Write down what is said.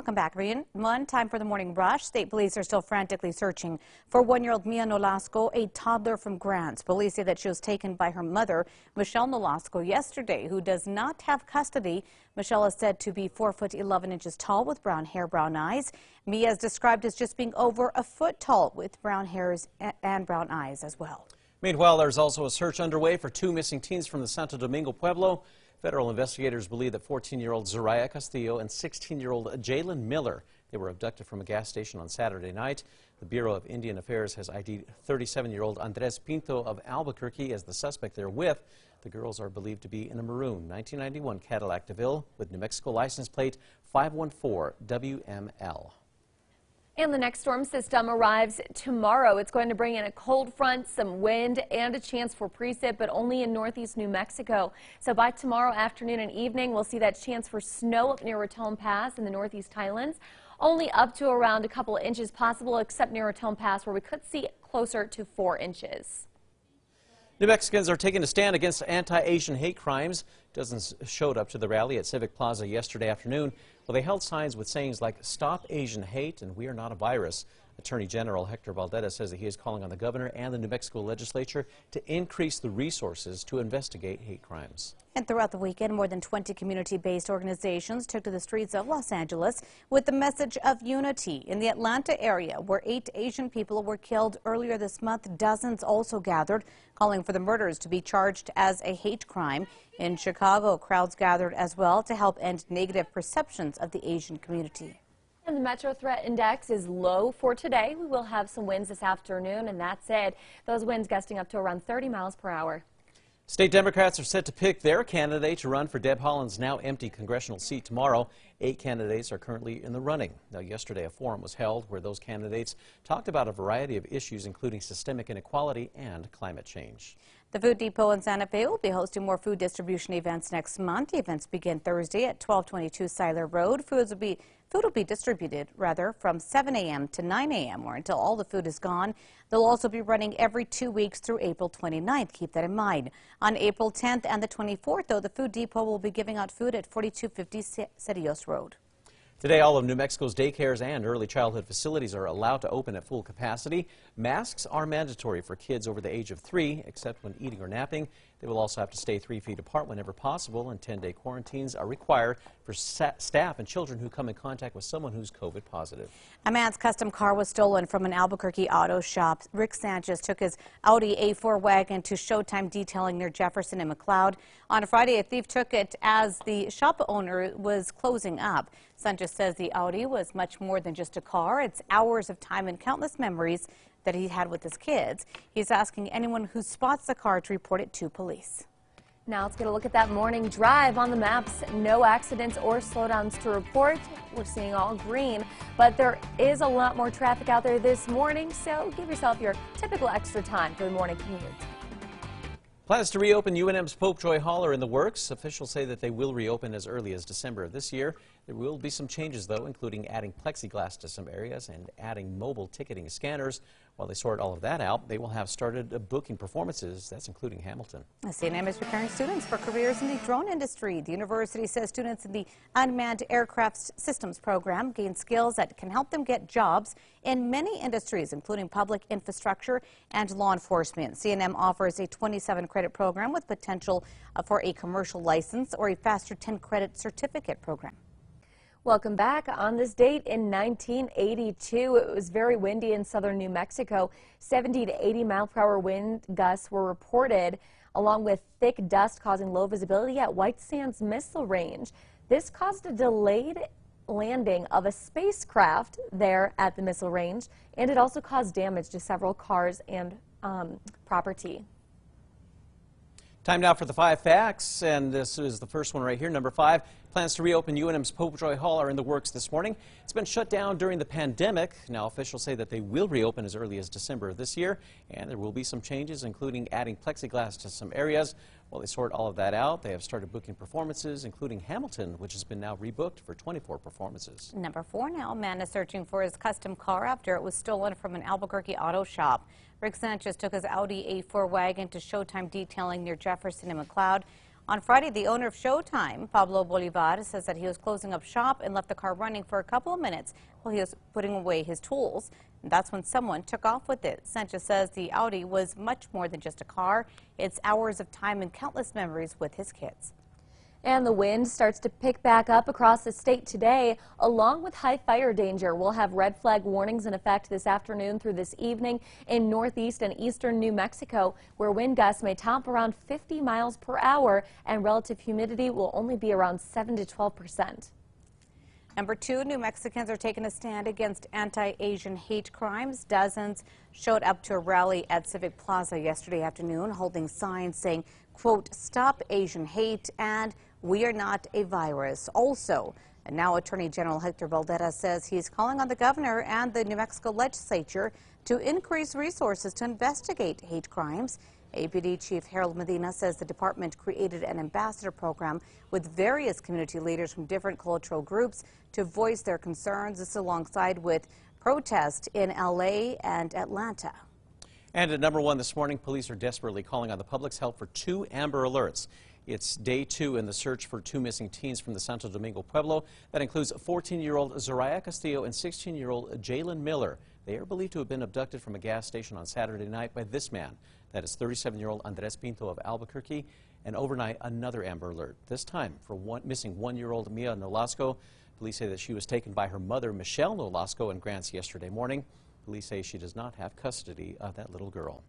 Welcome back, everyone. Time for the morning rush. State police are still frantically searching for 1-year-old Mia Nolasco, a toddler from Grants. Police say that she was taken by her mother, Michelle Nolasco, yesterday, who does not have custody. Michelle is said to be 4 foot 11 inches tall with brown hair, brown eyes. Mia is described as just being over a foot tall with brown hairs and brown eyes as well. Meanwhile, there's also a search underway for 2 missing teens from the Santo Domingo, Pueblo. Federal investigators believe that 14-year-old Zoraya Castillo and 16-year-old Jalen Miller, they were abducted from a gas station on Saturday night. The Bureau of Indian Affairs has ID'd 37-year-old Andres Pinto of Albuquerque as the suspect they're with. The girls are believed to be in a maroon 1991 Cadillac DeVille with New Mexico license plate 514 WML. And the next storm system arrives tomorrow. It's going to bring in a cold front, some wind, and a chance for precip, but only in northeast New Mexico. So by tomorrow afternoon and evening, we'll see that chance for snow up near Raton Pass in the northeast highlands. Only up to around a couple of inches possible, except near Raton Pass, where we could see closer to 4 inches. New Mexicans are taking a stand against anti-Asian hate crimes. Dozens showed up to the rally at Civic Plaza yesterday afternoon. Well, they held signs with sayings like "Stop Asian Hate" and "We are not a virus." Attorney General Hector Valdez says that he is calling on the governor and the New Mexico legislature to increase the resources to investigate hate crimes. And throughout the weekend, more than 20 community-based organizations took to the streets of Los Angeles with the message of unity. In the Atlanta area, where 8 Asian people were killed earlier this month, dozens also gathered, calling for the murders to be charged as a hate crime. In Chicago, crowds gathered as well to help end negative perceptions of the Asian community. And the Metro Threat Index is low for today. We will have some winds this afternoon, and that's it. Those winds gusting up to around 30 miles per hour. State Democrats are set to pick their candidate to run for Deb Haaland's now empty congressional seat tomorrow. 8 candidates are currently in the running. Now, yesterday, a forum was held where those candidates talked about a variety of issues, including systemic inequality and climate change. The Food Depot in Santa Fe will be hosting more food distribution events next month. The events begin Thursday at 1222 Seiler Road. Food will be distributed, from 7 a.m. to 9 a.m. or until all the food is gone. They'll also be running every 2 weeks through April 29th. Keep that in mind. On April 10th and the 24th, though, the Food Depot will be giving out food at 4250 Cerrillos Road. Today, all of New Mexico's daycares and early childhood facilities are allowed to open at full capacity. Masks are mandatory for kids over the age of 3, except when eating or napping. They will also have to stay 3 feet apart whenever possible, and 10-day quarantines are required for staff and children who come in contact with someone who's COVID positive. A man's custom car was stolen from an Albuquerque auto shop. Rick Sanchez took his Audi A4 wagon to Showtime Detailing near Jefferson and McLeod. On Friday, a thief took it as the shop owner was closing up. Sanchez says the Audi was much more than just a car. It's hours of time and countless memories that he had with his kids. He's asking anyone who spots the car to report it to police. Now let's get a look at that morning drive on the maps. No accidents or slowdowns to report. We're seeing all green, but there is a lot more traffic out there this morning, so give yourself your typical extra time for the morning commute. Plans to reopen UNM's Popejoy Hall are in the works. Officials say that they will reopen as early as December of this year. There will be some changes, though, including adding plexiglass to some areas and adding mobile ticketing scanners. While they sort all of that out, they will have started booking performances. That's including Hamilton. CNM is preparing students for careers in the drone industry. The university says students in the Unmanned Aircraft Systems program gain skills that can help them get jobs in many industries, including public infrastructure and law enforcement. CNM offers a 27-credit program with potential for a commercial license or a faster 10-credit certificate program. Welcome back. On this date in 1982, it was very windy in southern New Mexico. 70 to 80 mile per hour wind gusts were reported, along with thick dust causing low visibility at White Sands Missile Range. This caused a delayed landing of a spacecraft there at the missile range, and it also caused damage to several cars and property. Time now for the 5 facts, and this is the first one right here. Number 5, plans to reopen UNM's Popejoy Hall are in the works this morning. It's been shut down during the pandemic. Now officials say that they will reopen as early as December of this year, and there will be some changes, including adding plexiglass to some areas. While they sort all of that out, they have started booking performances, including Hamilton, which has been now rebooked for 24 performances. Number 4 now, a man is searching for his custom car after it was stolen from an Albuquerque auto shop. Rick Sanchez took his Audi A4 wagon to Showtime Detailing near Jefferson and McLeod. On Friday, the owner of Showtime, Pablo Bolivar, says that he was closing up shop and left the car running for a couple of minutes while he was putting away his tools. And that's when someone took off with it. Sanchez says the Audi was much more than just a car. It's hours of time and countless memories with his kids. And the wind starts to pick back up across the state today, along with high fire danger. We'll have red flag warnings in effect this afternoon through this evening in northeast and eastern New Mexico, where wind gusts may top around 50 miles per hour and relative humidity will only be around 7 to 12%. Number 2, New Mexicans are taking a stand against anti-Asian hate crimes. Dozens showed up to a rally at Civic Plaza yesterday afternoon, holding signs saying, quote, "Stop Asian hate" and "We are not a virus." Also, and now Attorney General Hector Valdera says he's calling on the governor and the New Mexico legislature to increase resources to investigate hate crimes. APD Chief Harold Medina says the department created an ambassador program with various community leaders from different cultural groups to voice their concerns. This alongside with protests in LA and Atlanta. And at number 1 this morning, police are desperately calling on the public's help for 2 Amber Alerts. It's day 2 in the search for 2 missing teens from the Santo Domingo Pueblo. That includes 14-year-old Zoraya Castillo and 16-year-old Jalen Miller. They are believed to have been abducted from a gas station on Saturday night by this man. That is 37-year-old Andres Pinto of Albuquerque. And overnight, another Amber Alert, this time for missing 1-year-old Mia Nolasco. Police say that she was taken by her mother, Michelle Nolasco, in Grants yesterday morning. Police say she does not have custody of that little girl.